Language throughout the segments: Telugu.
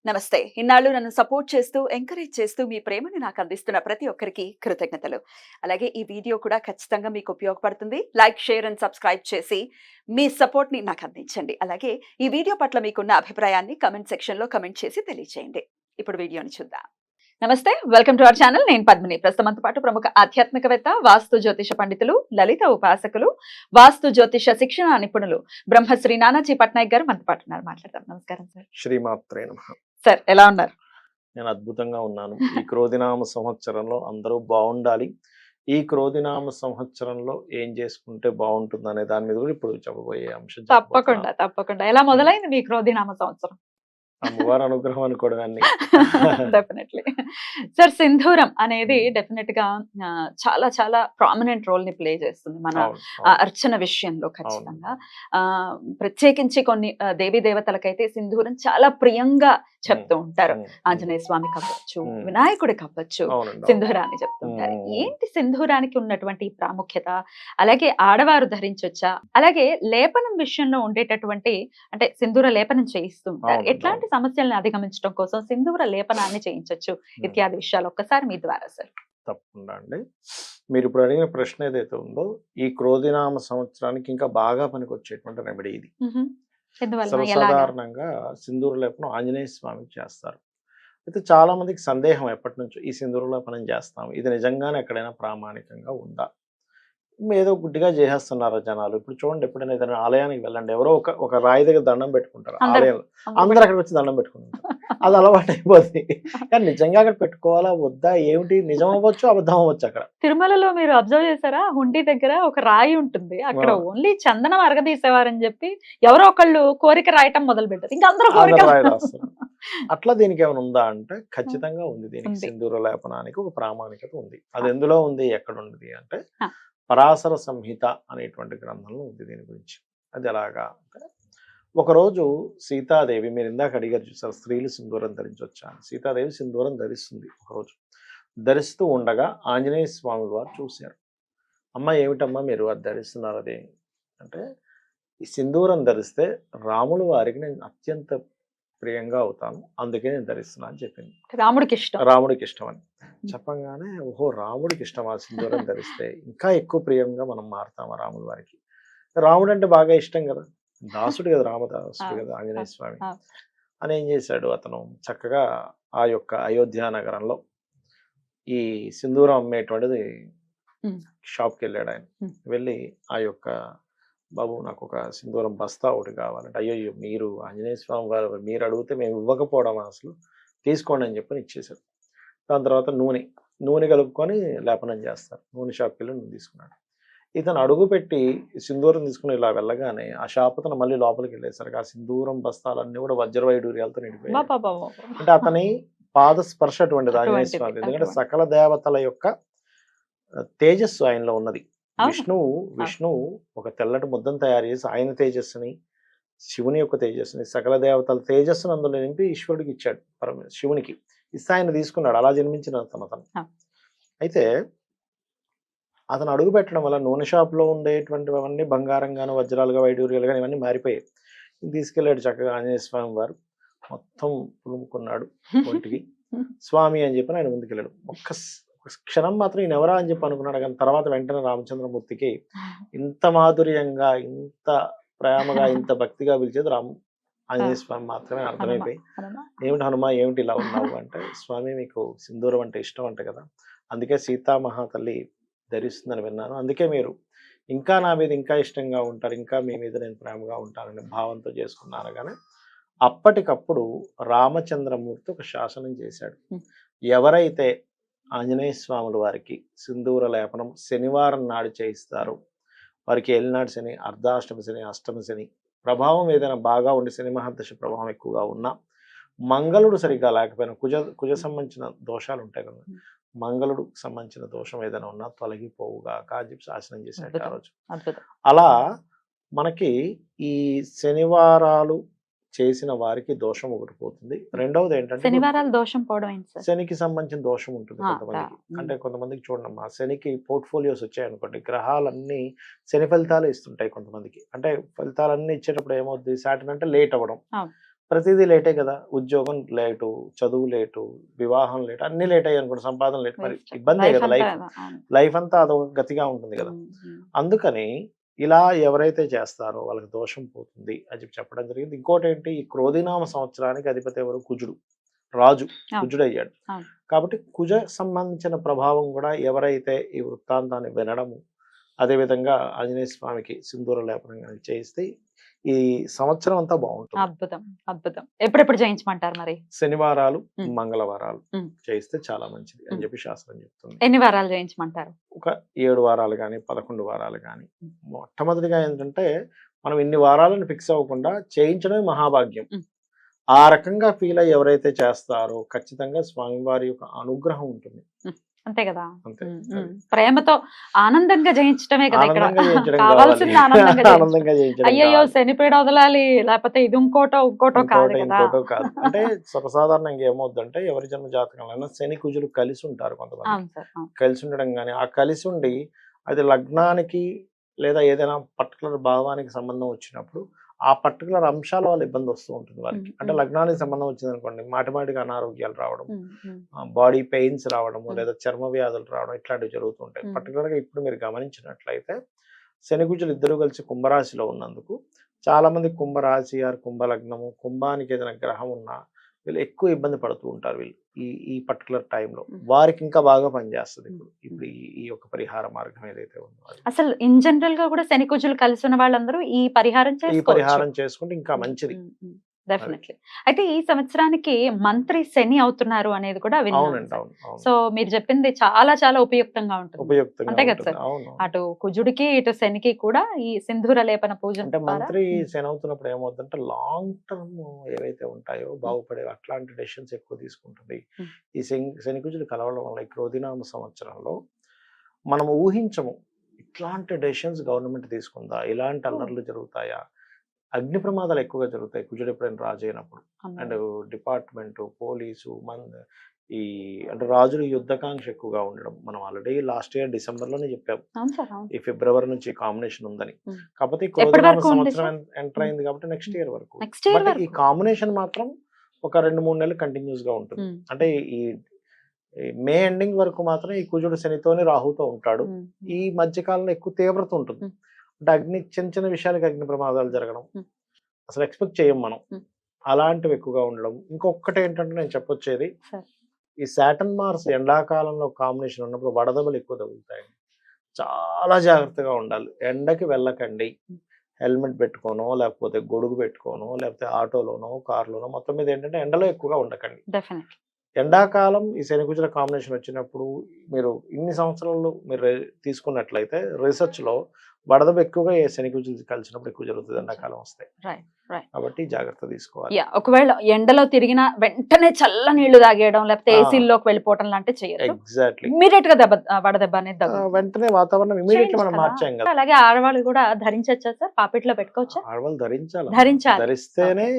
నమస్తే. ఇన్నాళ్ళు నన్ను సపోర్ట్ చేస్తూ, ఎంకరేజ్ చేస్తూ మీ ప్రేమని నాకు అందిస్తున్న ప్రతి ఒక్కరికి కృతజ్ఞతలు. అలాగే ఈ వీడియో కూడా ఖచ్చితంగా మీకు ఉపయోగపడుతుంది. లైక్, షేర్ అండ్ సబ్స్క్రైబ్ చేసి మీ సపోర్ట్‌ని నాకు అందించండి. అలాగే ఈ వీడియో పట్ల మీకున్న అభిప్రాయాన్ని కామెంట్ సెక్షన్‌లో కామెంట్ చేసి తెలియజేయండి. ఇప్పుడు వీడియోని చూద్దాం. నమస్తే. Welcome to our channel. నేను పద్మిని. ప్రస్తుతం మనతో పాటు ప్రముఖ ఆధ్యాత్మికవేత్త, వాస్తు జ్యోతిష పండితులు, లలిత ఉపాసకులు, వాస్తు జ్యోతిష శిక్షణ నిపుణులు బ్రహ్మశ్రీ నానాజీ పట్నాయక్ గారు మనతో పాటు ఉన్నారు. మాట్లాడదాం. నమస్కారం సార్. శ్రీమాత్రే నమః. సార్ ఎలా ఉన్నారు? నేను అద్భుతంగా ఉన్నాను. ఈ క్రోధినామ సంవత్సరంలో అందరూ బాగుండాలి. ఈ క్రోధినామ సంవత్సరంలో ఏం చేసుకుంటే బాగుంటుందనే దాని మీద కూడా ఇప్పుడు చెప్పబోయే అంశం తప్పకుండా, తప్పకుండా. ఎలా మొదలైంది మీ క్రోధినామ సంవత్సరం? అమ్మవారి అనుగ్రహం అనుకోవడాన్ని. డెఫినెట్లీ. సార్, సింధూరం అనేది డెఫినెట్ గా చాలా చాలా ప్రామినెంట్ రోల్ ని ప్లే చేస్తుంది మన అర్చన విషయంలో. ఖచ్చితంగా ప్రత్యేకించి కొన్ని దేవీ దేవతలకైతే సింధూరం చాలా ప్రియంగా చెప్తూ ఉంటారు. ఆంజనేయ స్వామికి అవ్వచ్చు, వినాయకుడికి అవ్వచ్చు, సింధూరాన్ని చెప్తుంటారు. ఏంటి సింధూరానికి ఉన్నటువంటి ప్రాముఖ్యత? అలాగే ఆడవారు ధరించొచ్చా? అలాగే లేపనం విషయంలో ఉండేటటువంటి, అంటే సింధూర లేపనం చేయిస్తూ ఉంటారు, ఎట్లాంటి సమస్యల్ని అధిగమించడం కోసం సింధూర లేపనాన్ని చేయించవచ్చు ఇత్యాది విషయాలు ఒక్కసారి మీ ద్వారా సార్. తప్పకుండా అండి. మీరు ఇప్పుడు అడిగిన ప్రశ్న ఏదైతే ఉందో, ఈ క్రోధినామ సంవత్సరానికి ఇంకా బాగా పనికొచ్చేటువంటి రెమెడీ ఇది. సర్వసాధారణంగా సింధూర లేపనం ఆంజనేయ స్వామికి చేస్తారు. అయితే చాలా మందికి సందేహం ఎప్పటి నుంచో, ఈ సింధూర లేపనం చేస్తాం, ఇది నిజంగానే ఎక్కడైనా ప్రామాణికంగా ఉందా? ఏదో గుడ్డిగా చేసేస్తున్నారు జనాలు. ఇప్పుడు చూడండి, ఎప్పుడైనా ఏదైనా ఆలయానికి వెళ్ళండి, ఎవరో ఒక రాయి దగ్గర దండం పెట్టుకుంటారు ఆలయంలో, అందరు అక్కడ వచ్చి దండం పెట్టుకుంటారు. అది అలవాటు అయిపోతుంది. కానీ నిజంగా అక్కడ పెట్టుకోవాలా వద్దా, ఏమిటి, నిజం అవ్వచ్చు అబద్ధం అవ్వచ్చు. అక్కడ తిరుమలలో మీరు అబ్జర్వ్ చేశారా, హుండీ దగ్గర ఒక రాయి ఉంటుంది, అక్కడ ఓన్లీ చందనం అరగదీసేవారని చెప్పి ఎవరో ఒకళ్ళు కోరిక రాయటం మొదలు పెట్టారు, ఇంకా అందరూ కోరిక రాస్తారు. అట్లా దీనికి ఏమైనా ఉందా అంటే ఖచ్చితంగా ఉంది. దీనికి సింధూర లేపనానికి ఒక ప్రామాణికత ఉంది. అది ఎందులో ఉంది, ఎక్కడ ఉంది అంటే పరాశర సంహిత అనేటువంటి గ్రంథంలో ఉంది దీని గురించి. అది ఎలాగా అంటే, ఒకరోజు సీతాదేవి, మీరు ఇందాక అడిగారు చూసారు, స్త్రీలు సింధూరం ధరించవచ్చా? సీతాదేవి సింధూరం ధరిస్తుంది. ఒకరోజు ధరిస్తూ ఉండగా ఆంజనేయ స్వామి వారు చూశారు. అమ్మ, ఏమిటమ్మా మీరు అది ధరిస్తున్నారు? అది అంటే, ఈ సింధూరం ధరిస్తే రాముల వారికి నేను అత్యంత ప్రియంగా అవుతాను, అందుకే నేను ధరిస్తున్నా అని చెప్పింది. రాముడికి ఇష్టం అని చెప్పంగానే, ఓహో రాముడికి ఇష్టమా సింధూరం ధరిస్తే, ఇంకా ఎక్కువ ప్రియంగా మనం మారుతామా రాముల వారికి? రాముడు అంటే బాగా ఇష్టం కదా, దాసుడు కదా, రామదాసుడు కదా ఆంజనేయ స్వామి అని. ఏం చేశాడు అతను, చక్కగా ఆ యొక్క అయోధ్య నగరంలో ఈ సింధూరం అమ్మేటువంటిది షాప్కి వెళ్ళాడు. ఆయన వెళ్ళి ఆ యొక్క, బాబు నాకు ఒక సింధూరం బస్తా ఒకటి కావాలంటే, అయ్యో మీరు ఆంజనేయ స్వామి వారు, మీరు అడిగితే మేము ఇవ్వకపోవడం అసలు, తీసుకోండి అని చెప్పని ఇచ్చేశారు. దాని తర్వాత నూనె కలుపుకొని లేపనం చేస్తారు. నూనె షాప్కి వెళ్ళి నూనె తీసుకున్నాడు. ఇతను అడుగు పెట్టి సింధూరం తీసుకుని ఇలా వెళ్ళగానే ఆ షాప్ అతను మళ్ళీ లోపలికి వెళ్ళేసరికి ఆ సింధూరం బస్తాలన్నీ కూడా వజ్రవైడూర్యాలతో నిండిపోయాయి. అంటే అతని పాద స్పర్శ అటువంటిది ఆంజనేయ స్వామి. ఎందుకంటే సకల దేవతల యొక్క తేజస్సు ఆయనలో ఉన్నది. విష్ణువు ఒక తెల్లటి ముద్దను తయారు చేసి ఆయన తేజస్సుని, శివుని యొక్క తేజస్సుని, సకల దేవతల తేజస్సును అందులో నింపి ఈశ్వరుడికి ఇచ్చాడు. శివునికి ఇస్తే ఆయన తీసుకున్నాడు. అలా జన్మించిన అతను. అయితే అతను అడుగు పెట్టడం వల్ల నూనె షాప్లో ఉండేటువంటివన్నీ బంగారంగాను, వజ్రాలుగా, వైడూర్యాలు కానీ ఇవన్నీ మారిపోయాయి. తీసుకెళ్ళాడు చక్కగా ఆంజనేయ స్వామి వారు, మొత్తం పులుముకున్నాడు ఒంటికి. స్వామి అని చెప్పి ఆయన ముందుకెళ్ళాడు. ఒక్క క్షణం మాత్రం ఈయన ఎవరా అని చెప్పి అనుకున్నాడు. కానీ తర్వాత వెంటనే రామచంద్రమూర్తికి ఇంత మాధుర్యంగా, ఇంత ప్రేమగా, ఇంత భక్తిగా పిలిచేది ఆంజనేయ స్వామి మాత్రమే అర్థమైపోయి, ఏమిటి హనుమ, ఏమిటి ఇలా ఉన్నావు అంటే, స్వామి మీకు సింధూరం అంటే ఇష్టం అంట కదా, అందుకే సీతామహాతల్లి ధరిస్తుందని విన్నాను, అందుకే మీరు ఇంకా నా మీద ఇంకా ఇష్టంగా ఉంటారు, ఇంకా మీ మీద నేను ప్రేమగా ఉంటానని భావంతో చేసుకున్నాను. కానీ అప్పటికప్పుడు రామచంద్రమూర్తి ఒక శాసనం చేశాడు. ఎవరైతే ఆంజనేయ స్వాముల వారికి సింధూర లేపనం శనివారం నాడు చేయిస్తారు, వారికి ఏలినాడు శని, అర్ధాష్టమ శని, అష్టమ శని ప్రభావం ఏదైనా బాగా ఉండి, శని మహాదశ ప్రభావం ఎక్కువగా ఉన్నా, మంగళుడు సరిగ్గా లేకపోయినా, కుజ సంబంధించిన దోషాలు ఉంటాయి కదా, మంగళుడు సంబంధించిన దోషం ఏదైనా ఉన్నా తొలగిపోవుగా అని చెప్పి శాసనం చేశాడు ఆ రోజు. అలా మనకి ఈ శనివారాలు చేసిన వారికి దోషం ఒకటి పోతుంది. రెండవది ఏంటంటే, శనివారాలు దోషం పోవడం, శనికి సంబంధించిన దోషం ఉంటుంది కొంతమందికి. అంటే కొంతమందికి చూడమ్మా, శనికి పోర్ట్ఫోలియోస్ వచ్చాయనుకోండి, గ్రహాలన్నీ శని ఫలితాలు ఇస్తుంటాయి కొంతమందికి. అంటే ఫలితాలన్నీ ఇచ్చేటప్పుడు ఏమవుతుంది, సాటర్న్ అంటే లేట్ అవ్వడం, ప్రతిదీ లేటే కదా, ఉద్యోగం లేటు, చదువు లేటు, వివాహం లేటు, అన్ని లేట్ అయ్యాయి అనుకోండి, సంపాదన లేట్, మరి ఇబ్బందే లైఫ్ కదా అంతా లైఫ్. కదా, అవును. లైఫ్ అంతా అదొక గతిగా ఉంటుంది కదా. అందుకని ఇలా ఎవరైతే చేస్తారో వాళ్ళకి దోషం పోతుంది అని చెప్పడం జరిగింది. ఇంకోటి ఏంటి, ఈ క్రోధినామ సంవత్సరానికి అధిపతి ఎవరు, కుజుడు, రాజు కుజుడు అయ్యాడు. అవును. కాబట్టి కుజ సంబంధించిన ప్రభావం కూడా ఎవరైతే ఈ వృత్తాంతాన్ని వినడము, అదేవిధంగా ఆంజనేయ స్వామికి సింధూర లేపనం కనుక చేయిస్తే ఈ సంవత్సరం అంతా బాగుంటుంది. అద్భుతం, అద్భుతం. ఎప్పుడెప్పుడు చేయించమంటారు మరి? శనివారాలు, ఉమ్. మంగళవారాలు ఉమ్. చేయిస్తే చాలా మంచిది అని ఉమ్. చెప్పి శాస్త్రం చెప్తుంది. ఎన్ని వారాలు చేయించమంటారు? ఒక 7 వారాలు కానీ 11 వారాలు కానీ. మొట్టమొదటిగా ఏంటంటే మనం ఇన్ని వారాలను ఫిక్స్ అవ్వకుండా చేయించడమే మహాభాగ్యం. ఉమ్. ఆ రకంగా ఫీల్ అయ్యి ఎవరైతే చేస్తారో ఖచ్చితంగా స్వామివారి యొక్క అనుగ్రహం ఉంటుంది. అంతే కదా. అంతే. ప్రేమతో ఆనందంగా జయించడమే కదా ఇక్కడ ఆనందంగా చేయించడం కావాల్సింది. ఆనందంగా ఆనందంగా చేయించడం అయ్యయ్యో కావాలి. శనిపీడ వదలాలి, లేకపోతే ఇది ఇంకోటో కాదు కదా. ఇంకోటో కాదు. అంటే సర్వసాధారణంగా ఏమవుద్దంటే ఎవరి జన్మ జాతకంలో శని కుజులు కలిసి ఉంటారు కొంతమంది. అవును సార్, అవును. కలిసి ఉండడం కానీ, ఆ కలిసి ఉండి అది లగ్నానికి లేదా ఏదైనా పర్టికులర్ భావానికి సంబంధం వచ్చినప్పుడు ఆ పర్టికులర్ అంశాల వల్ల ఇబ్బంది వస్తూ ఉంటుంది వారికి. అంటే లగ్నానికి సంబంధం వచ్చింది అనుకోండి, మాటిమాటికి అనారోగ్యాలు రావడం, బాడీ పెయిన్స్ రావడము, లేదా చర్మ వ్యాధులు రావడం, ఇట్లాంటివి జరుగుతుంటాయి. పర్టికులర్గా ఇప్పుడు మీరు గమనించినట్లయితే శని కుజులు ఇద్దరు కలిసి కుంభరాశిలో ఉన్నందుకు చాలా మంది కుంభరాశి ఆర్ కుంభలగ్నము, కుంభానికి ఏదైనా గ్రహం ఉన్నా వీళ్ళు ఎక్కువ ఇబ్బంది పడుతూ ఉంటారు. వీళ్ళు ఈ పర్టికులర్ టైంలో వారికి ఇంకా బాగా పనిచేస్తుంది ఇప్పుడు ఈ యొక్క పరిహార మార్గం ఏదైతే ఉందో. అసలు ఇన్ జనరల్ గా కూడా శని కుజులు కలిసి ఉన్న వాళ్ళందరూ ఈ పరిహారం చేసుకుంటే ఇంకా మంచిది. డెఫినెట్లీ. అయితే ఈ సంవత్సరానికి మంత్రి శని అవుతున్నారు అనేది కూడా విన్నాను. అవునండి, అవును. సో మీరు చెప్పింది చాలా చాలా ఉపయుక్తంగా ఉంటుంది. ఉపయుక్తంగా అంతే కదా ఉంటుంది. సార్? అవును. అటు కుజుడికి ఇటు శనికి కూడా ఈ సింధూర లేపన పూజ అంటే మంత్రి శని అవుతున్నప్పుడు ఏమవుతుందంటే లాంగ్ టర్మ్ ఏవైతే ఉంటాయో బాగుపడే అట్లాంటి డెసిషన్స్ ఎక్కువ తీసుకుంటుంది. ఈ శని కుజులు కలవడం వల్ల ఈ క్రోధినామ సంవత్సరంలో మనం ఊహించము ఇట్లాంటి డెసిషన్స్ గవర్నమెంట్ తీసుకుందా, ఇలాంటి అల్లర్లు జరుగుతాయా, అగ్ని ప్రమాదాలు ఎక్కువగా జరుగుతాయి కుజుడు ఎప్పుడైనా రాజు అయినప్పుడు. అండ్ డిపార్ట్మెంట్, పోలీసు, ఈ అంటే రాజులు యుద్ధకాంక్ష ఎక్కువగా ఉండడం మనం ఆల్రెడీ లాస్ట్ ఇయర్ డిసెంబర్ లోనే చెప్పాం ఈ ఫిబ్రవరి నుంచి కాంబినేషన్ ఉందని. కాకపోతే ఈ క్రోధినామ సంవత్సరం ఎంటర్ అయింది కాబట్టి నెక్స్ట్ ఇయర్ వరకు. బట్ ఈ కాంబినేషన్ మాత్రం ఒక 2-3 నెలలు కంటిన్యూస్ గా ఉంటుంది. అంటే ఈ మే ఎండింగ్ వరకు మాత్రం ఈ కుజుడు శనితోని రాహుతో ఉంటాడు. ఈ మధ్యకాలంలో ఎక్కువ తీవ్రత ఉంటుంది. అంటే చిన్న చిన్న విషయాలకి అగ్ని ప్రమాదాలు జరగడం అసలు ఎక్స్పెక్ట్ చేయం మనం, అలాంటివి ఎక్కువగా ఉండడం. ఇంకొకటి ఏంటంటే నేను చెప్పొచ్చేది, ఈ సాటర్న్ మార్స్ ఎండాకాలంలో కాంబినేషన్ ఉన్నప్పుడు వడదెబ్బలు ఎక్కువ తగులుతాయి. చాలా జాగ్రత్తగా ఉండాలి. ఎండకి వెళ్ళకండి. హెల్మెట్ పెట్టుకోనో, లేకపోతే గొడుగు పెట్టుకోనో, లేకపోతే ఆటోలోనో, కార్లోనో, మొత్తం మీద ఏంటంటే ఎండలో ఎక్కువగా ఉండకండి. ఎండాకాలం ఈ శని కుజుల కాంబినేషన్ వచ్చినప్పుడు మీరు ఇన్ని సంవత్సరాలు మీరు తీసుకున్నట్లయితే రీసెర్చ్ లో వడదెబ్బ ఎక్కువగా శని కుజులు కలిసినప్పుడు ఎక్కువ జరుగుతుంది, ఎండాకాలం వస్తాయి. కాబట్టి జాగ్రత్త తీసుకోవాలి. ఒకవేళ ఎండలో తిరిగిన వెంటనే చల్ల నీళ్లు తాగేయడం, లేకపోతే ఏసీలోకి వెళ్ళిపోవడం లాంటివి చేయొద్దు. ఎగ్జాక్ట్లీ. ఇమీడియట్ గా వడదెబ్బ అనేది వెంటనే వాతావరణం ఇమీడియట్ మనం మార్చాం కదా. అలాగే ఆడవాళ్ళు కూడా ధరించచ్చా సార్? పాపిట్లో పెట్టుకోవచ్చా? ఆడవాళ్ళు ధరించాలి. ధరిస్తేనే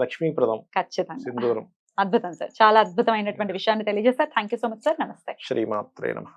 లక్ష్మీప్రదం ఖచ్చితంగా. సింధూరం. అద్భుతం సార్, చాలా అద్భుతమైనటువంటి విషయాన్ని తెలియజేస్తారు. Thank you so much sir. నమస్తే. శ్రీమాత్రే నమః.